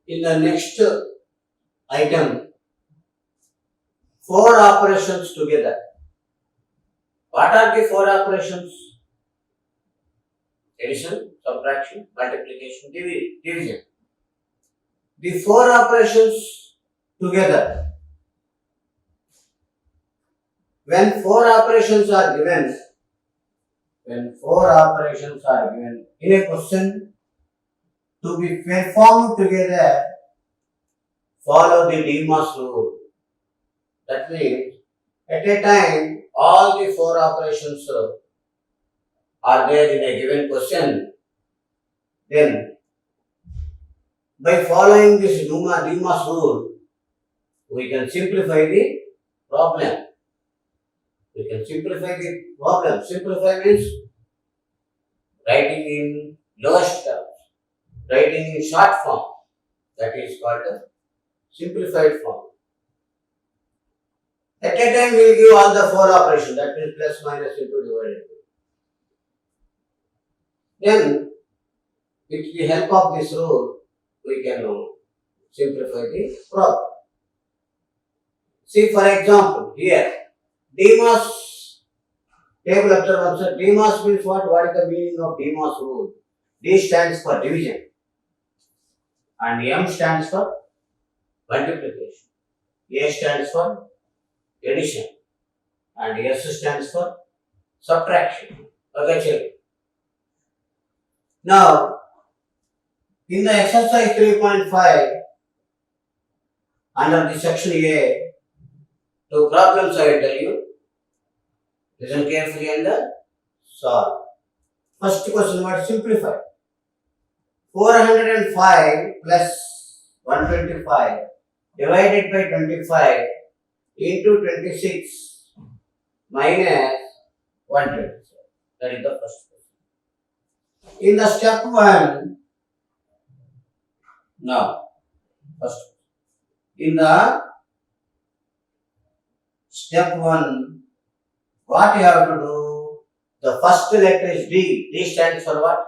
In the next item, 4 operations together. What are the 4 operations? Addition, subtraction, multiplication, division. The 4 operations together. When 4 operations are given in a question to be performed together, follow the DEMAS rule. That means at a time all the 4 operations are there in a given question. Then by following this DEMAS rule, we can simplify the problem. Simplify means writing in lowest terms, writing in short form. That is called a simplified form. At a time we will give all the 4 operations, that means plus, minus, into, divided. Then with the help of this rule, we can simplify the problem. See, for example, here DEMAS table observance. DEMAS means what? What is the meaning of DEMAS rule? D stands for division and M stands for multiplication. A stands for addition and S stands for subtraction. Okay. Now, in the exercise 3.5, under the section A, 2 problems I will tell you. Listen carefully and solve. First question, what? Simplify. 405 plus 125 divided by 25 into 26 minus 127. That is the first question. In the step 1, in the step 1, what you have to do? The first letter is D. D stands for what?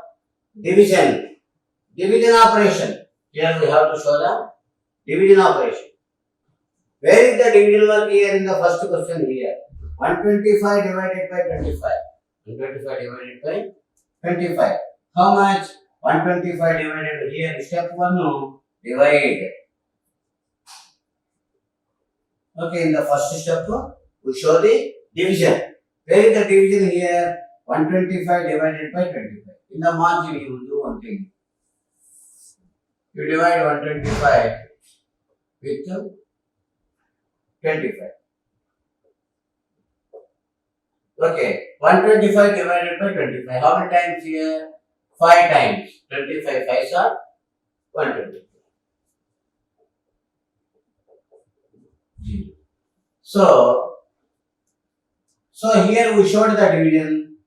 Division. Division operation. Here we have to show the division operation. Where is the division work here in the first question here? 125 divided by 25. 125 divided by 25. How much? 125 divided here. Step 1, no. Divide. Okay, in the first step, we show the division. Where is the division here? 125 divided by 25. In the margin, you will do one thing. You divide 125 with 25. Okay, 125 divided by 25. How many times here? 5 times. 25 5s are 125. So here we showed the division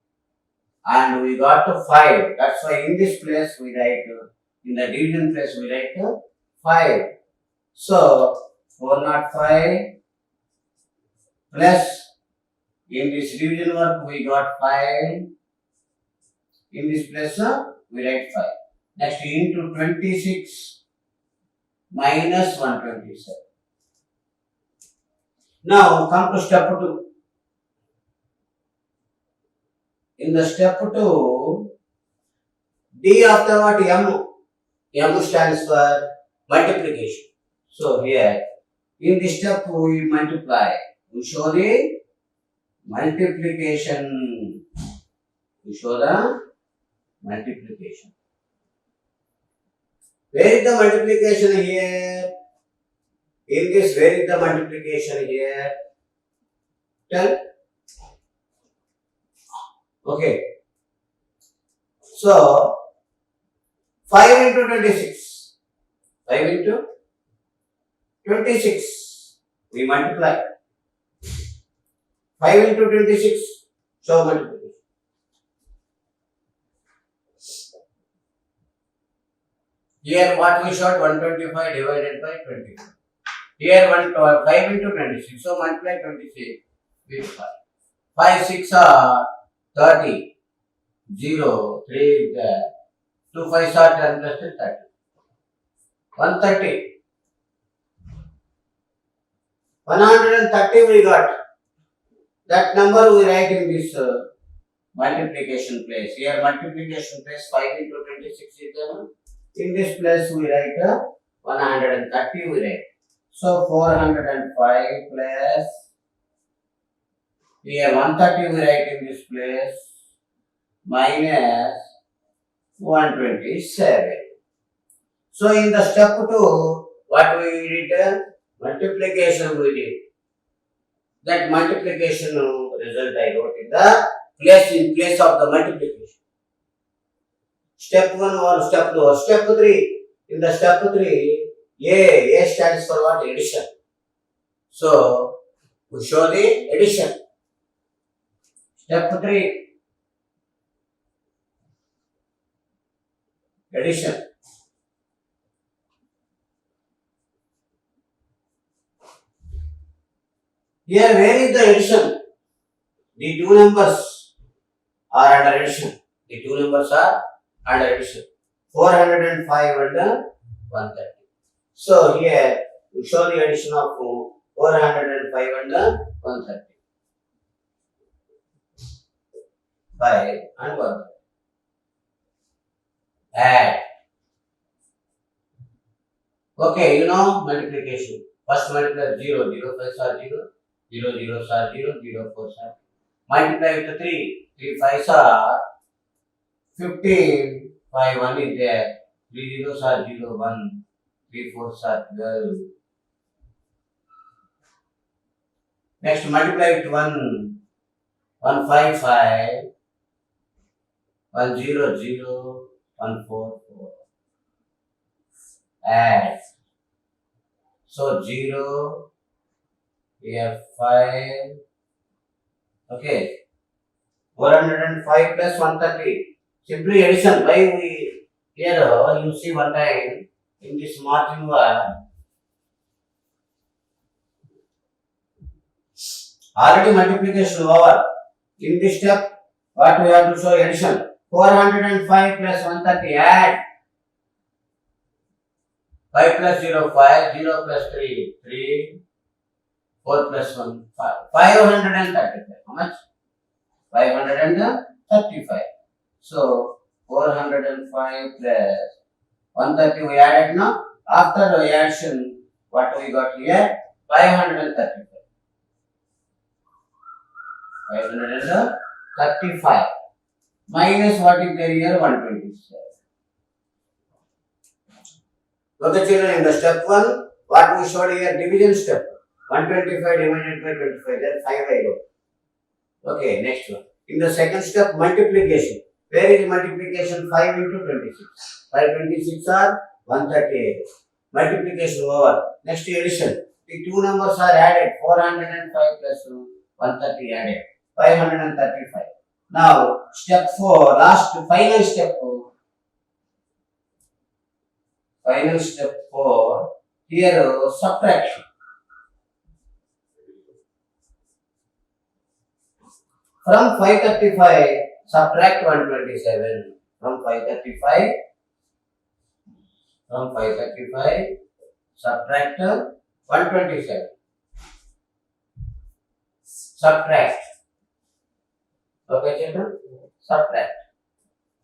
and we got to 5. That's why in this place we write, in the division place we write 5. So 405 plus, in this division work we got 5. In this place we write 5. Next into 26 minus 127. Now come to step 2. In the step 2, D after what? M. M stands for multiplication. So here, in this step we multiply. We show the multiplication. Where is the multiplication here? In this, where is the multiplication here? Tell. Okay. So 5 into 26. 5 into 26. We multiply. 5 into 26. So multiplication. Here what we showed? 125 divided by 25. Here 5 into 26. So multiply 26 with 5. 5 6 are 30. 0, 3 is there. 2 5 are 10 plus 30. 130. 130 we got. That number we write in this multiplication place. Here multiplication place 5 into 26 is there. In this place we write 130 we write. So 405 plus here 130 we write in this place minus 127. So in the step 2, what we did? Multiplication we did. That multiplication result I wrote in the place of the multiplication. Step 1 or step 2 or step 3. In the step 3, A stands for what? Addition. So we show the addition. Step 3. Addition. Here, where is the addition? The two numbers are under addition. The two numbers are under addition. 405 and 130. So here we show the addition of 405 and 130. 5 and 130. Add. Okay, you know multiplication. First multiply 0, 0 5s are 0, 0 0s are 0, 0 4s are 0. Multiply with 3, 3 5s are 15, 5 1 is there, 3 zeros are 0, 1, 3 4s are 12. Next multiply with 1, 1 5 5, 1 0 0, 1 4 4. Add. So 0, here 5, okay, 405 plus 130. Simply addition. Why we here you see one time in this margin one already multiplication over. In this step, what we have to show addition. 405 plus 130 add. 5 plus 0, 5, 0 plus 3, 3, 4 plus 1, 5. 535. How much? 535. So 405 plus 130 we added now. After the addition, what we got here? 535. 535. Minus what is there here? 127. Okay, children, in the step 1, what we showed here? Division step. 125 divided by 25. Then 5 I wrote. Okay, next one. In the second step, multiplication. Where is multiplication? 5 into 26. 5 26 are 138. Multiplication over. Next addition. The two numbers are added. 405 plus 130 added. 535. Now, step 4, final step 4. Final step 4. Here, subtraction. From 535, subtract 127. From 535, subtract 127. Subtract. Okay, children? Subtract.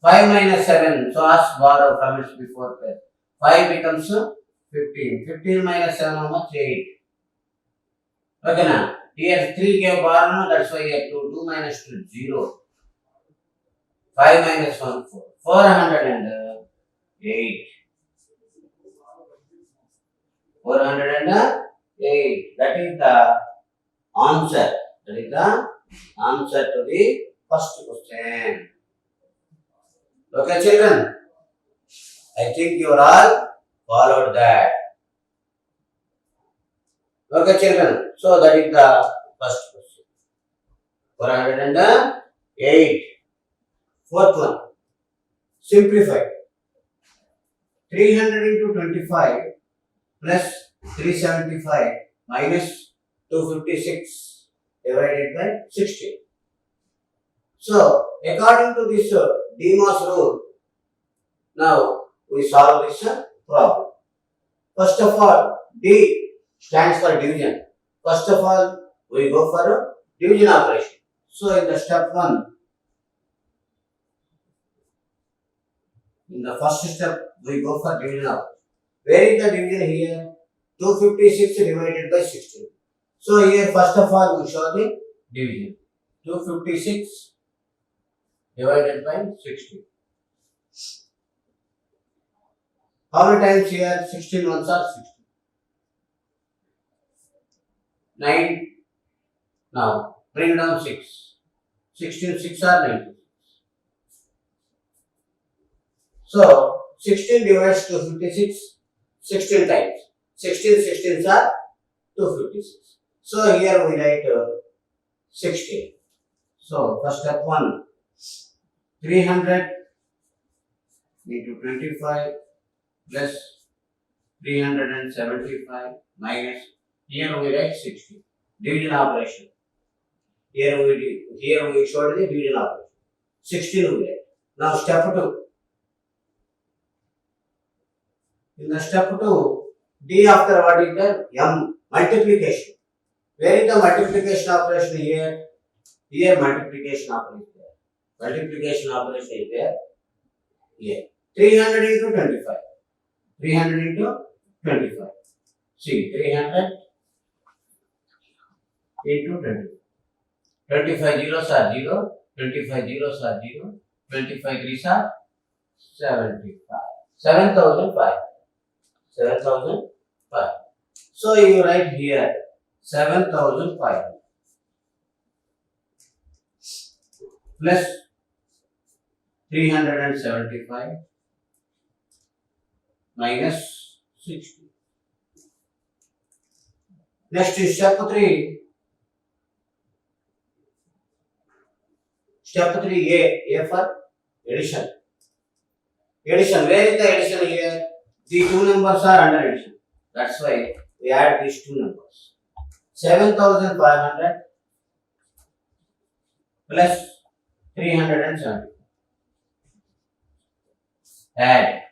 5 minus 7. So, ask borrow from its before place. 5 becomes 15. 15 minus 7, how much? 8. Okay, now. Here 3 gave borrow, that's why here 2 minus 2, 0. 5 minus 1, 4. 408. 408. That is the answer. That is the answer to the first question. Okay, children. I think you all followed that. Okay, children. So that is the first question. 408. Fourth one. Simplify. 300 into 25 plus 375 minus 256 divided by 60. So, according to this DMOS rule, now we solve this problem. First of all, D stands for division. First of all, we go for a division operation. So in the step 1, in the first step, we go for division operation. Where is the division here? 256 divided by 16. So here first of all we show the division. 256 divided by 16. How many times here? 16 ones are 16. 9. Now bring down 6. 16 6 are 90. So 16 divides 256 16 times. 16 16s are 256. So here we write 16. So first step 1, 300 into 25 plus 375 minus, here we write 60. Division operation. Here we showed the division operation. 16 we write. Now step 2. In the step 2, D after what is there? M, multiplication. Where is the multiplication operation here? Here multiplication operation is there. Multiplication operation is there. Here. 300 into 25. 300 into 25. See, 300 into 25. 25 zeros are 0. 25 zeros are 0. 25 threes are 75. 7,005. 7,005. So you write here 7,500 plus 375 minus 60. Next is step 3. Step 3, A for addition. Addition, where is the addition here? The two numbers are under addition. That's why we add these two numbers. 7,500 plus 370. Add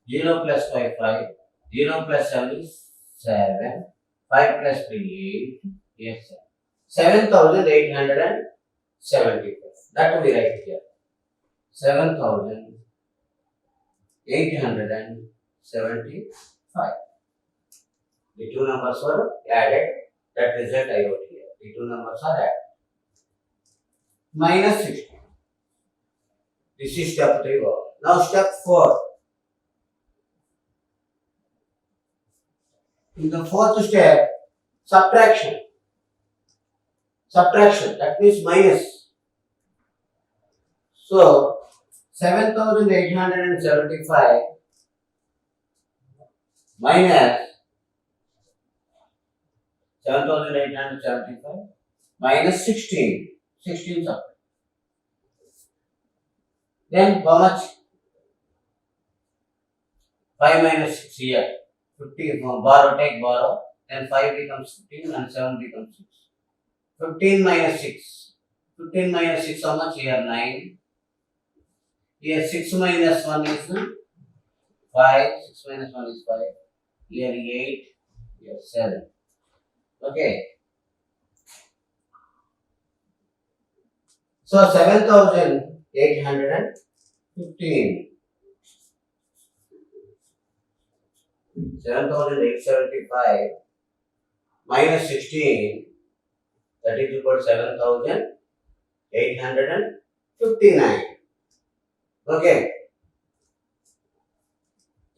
0 plus 5, 5. 0 plus 7 is 7. 5 plus 3, 8. Yes, 7,875. That we write here. 7,875. The two numbers were added. That result I wrote here. The two numbers are added. Minus 60. This is step 3 work. Now step 4. In the fourth step, subtraction. Subtraction, that means minus. So 7,875 minus 7,875 minus 16. 16 subtract. Then how much? 5 minus 6 here. 50, borrow, take borrow. Then 5 becomes 15 and 7 becomes 6. 15 minus 6. 15 minus 6 how much? Here 9. Here 6 minus 1 is 5. 6 minus 1 is 5. Here 8. Here 7. Okay. So 7,815. 7,875 minus 16, that is equal to 7,859. Okay.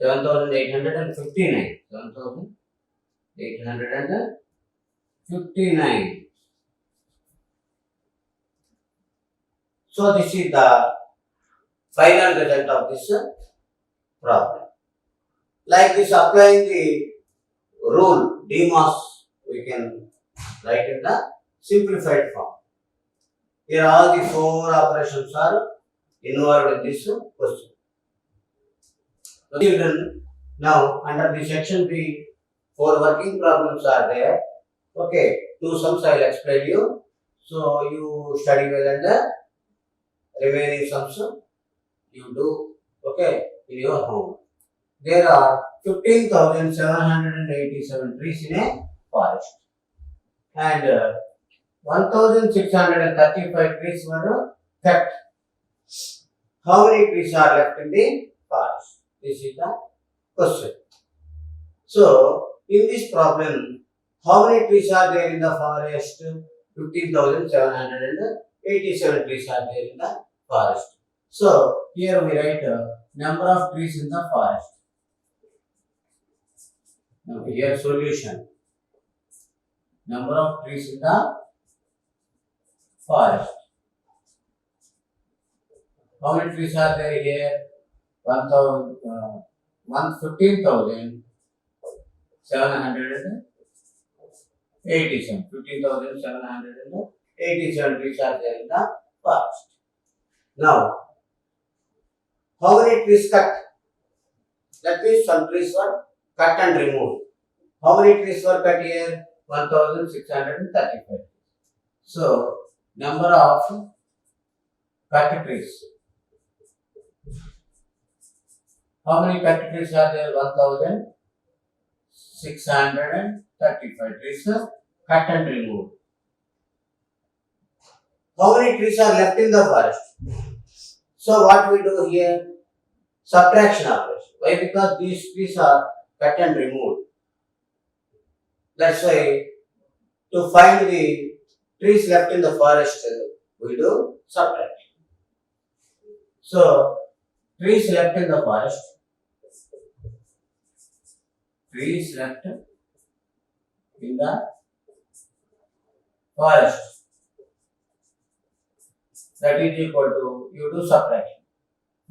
7,859. 7,859. So this is the final result of this problem. Like this, applying the rule DMOS, we can write in the simplified form. Here all the 4 operations are involved in this question. Now under the section B, 4 working problems are there. Okay, 2 sums I will explain you. So you study well and the remaining sums you do, okay, in your home. There are 15,787 trees in a forest, and 1,635 trees were kept. How many trees are left in the forest? This is the question. So, in this problem, how many trees are there in the forest? 15,787 trees are there in the forest. So, here we write number of trees in the forest. Now, here solution. Number of trees in the forest. How many trees are there here? 15,787. 15,787 trees are there in the forest. Now, how many trees cut? That means some trees were cut and removed. How many trees were cut here? 1,635. So, number of cut trees. How many cut trees are there? 1,635 trees cut and removed. How many trees are left in the forest? So what we do here? Subtraction operation. Why? Because these trees are cut and removed. That's why to find the trees left in the forest, we do subtraction. So trees left in the forest. Trees left in the forest. That is equal to, you do subtraction.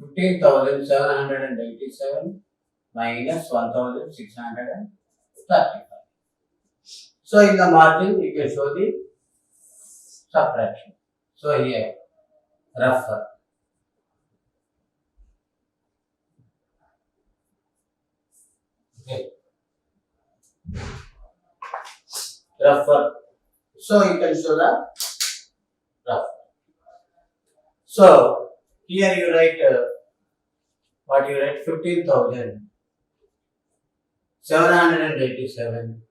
15,787 minus 1,635. So in the margin you can show the subtraction. So here, refer. Okay. Refer. So you can show the refer. So here you write what you write 15,787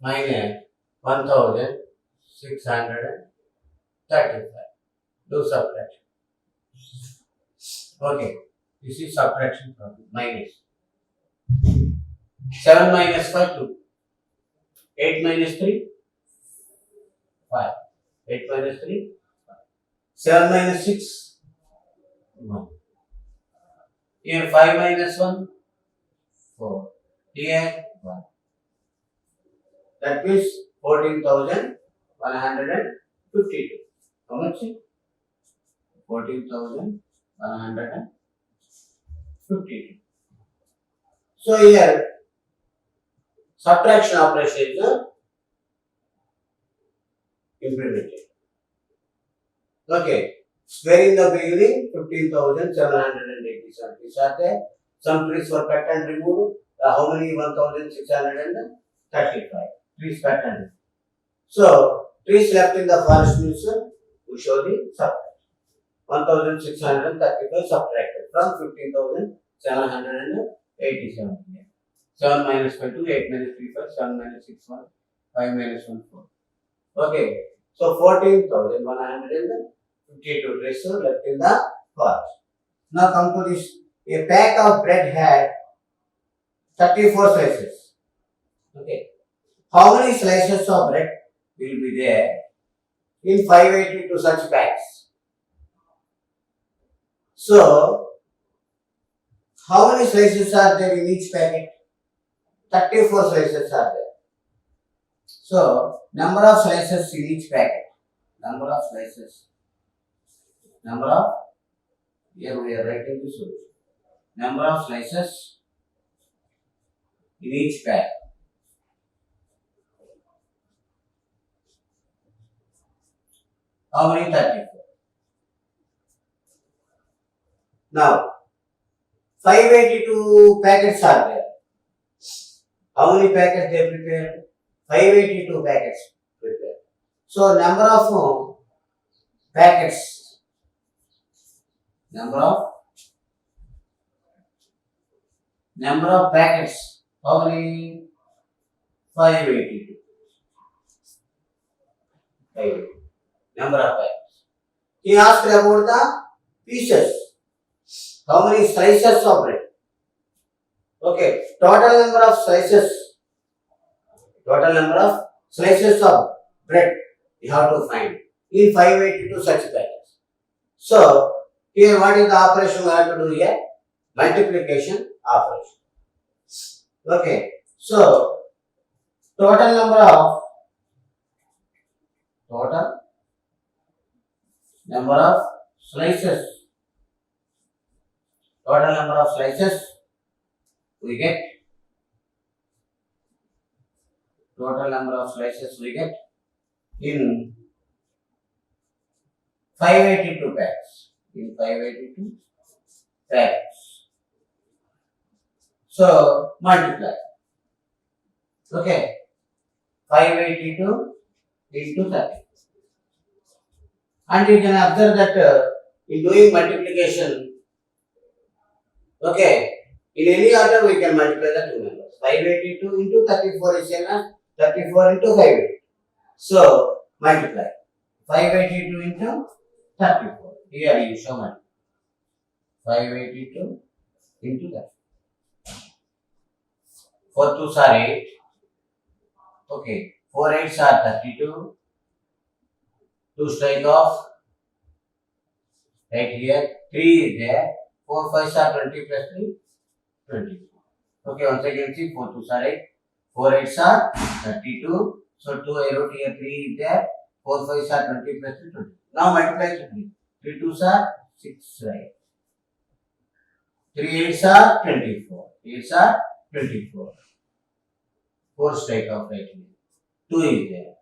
minus 1,635. Do subtraction. Okay, this is subtraction problem. Minus 7 minus 5 2. 8 minus 3 5. 8 minus 3 5. 7 minus 6 1. Here 5 minus 1 4. Here 1. That means 14,152. How much? 14,152. So here subtraction operation is implemented. Okay. Where in the beginning 15,787 trees are there. Some trees were cut and removed. How many? 1,635 trees cut and removed. So trees left in the forest means we show the subtraction. 1,635 subtracted from 15,787. 7 minus 5 2, 8 minus 3 5, 7 minus 6 1, 5 minus 1 4. Okay. So 14,152 trees left in the forest. Now come to this. A pack of bread had 34 slices. Okay. How many slices of bread will be there in 582 such packs? So, how many slices are there in each packet? 34 slices are there. So, number of slices in each packet. Number of slices. Number of, here we are writing the solution. Number of slices in each pack. How many? 34. Now, 582 packets are there. How many packets they prepared? 582 packets prepared. So, number of packets. Number of Number of packets. How many? 582. 582. Number of packets. He asked about the pieces. How many slices of bread? Okay. Total number of slices. Total number of slices of bread you have to find in 582 such packets. So, here what is the operation we have to do here? Multiplication operation. Okay. So, total number of slices. Total number of slices we get. Total number of slices we get in 582 packs. In 582 packs. So, multiply. Okay. 582 into 30. And you can observe that in doing multiplication, okay, in any order we can multiply the two numbers. 582 into 34 is same as 34 into 582. So, multiply. 582 into 34. Here you show multiply. 582 into 34. 4 2s are 8. Okay. 4 8s are 32. 2 strike off. Right here. 3 is there. 4 5s are 20 plus 3. 20. Okay. Once again see 4 2s are 8. 4 8s are 32. So 2 I wrote here 3 is there. 4 5s are 20 plus 3. 20. Now multiply to 3. 3 2s are 6, right? 3 8s are 24. 8s are 24. 4 strike off right here. 2 is there.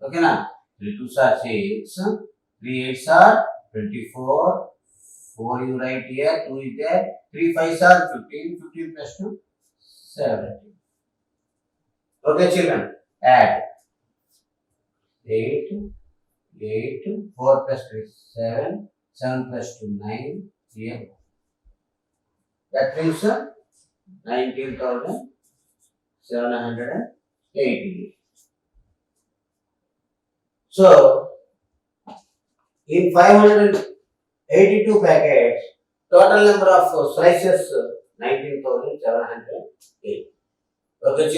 Okay now. 3 2s are 6. 3 8s are 24. 4 you write here. 2 is there. 3 5s are 15. 15 plus 2. 17. Okay children. Add. 8. 4 plus 3 is 7. 7 plus 2 9. Here. That brings 19,780. So, in 582 packets, total number of slices 19,780. Okay.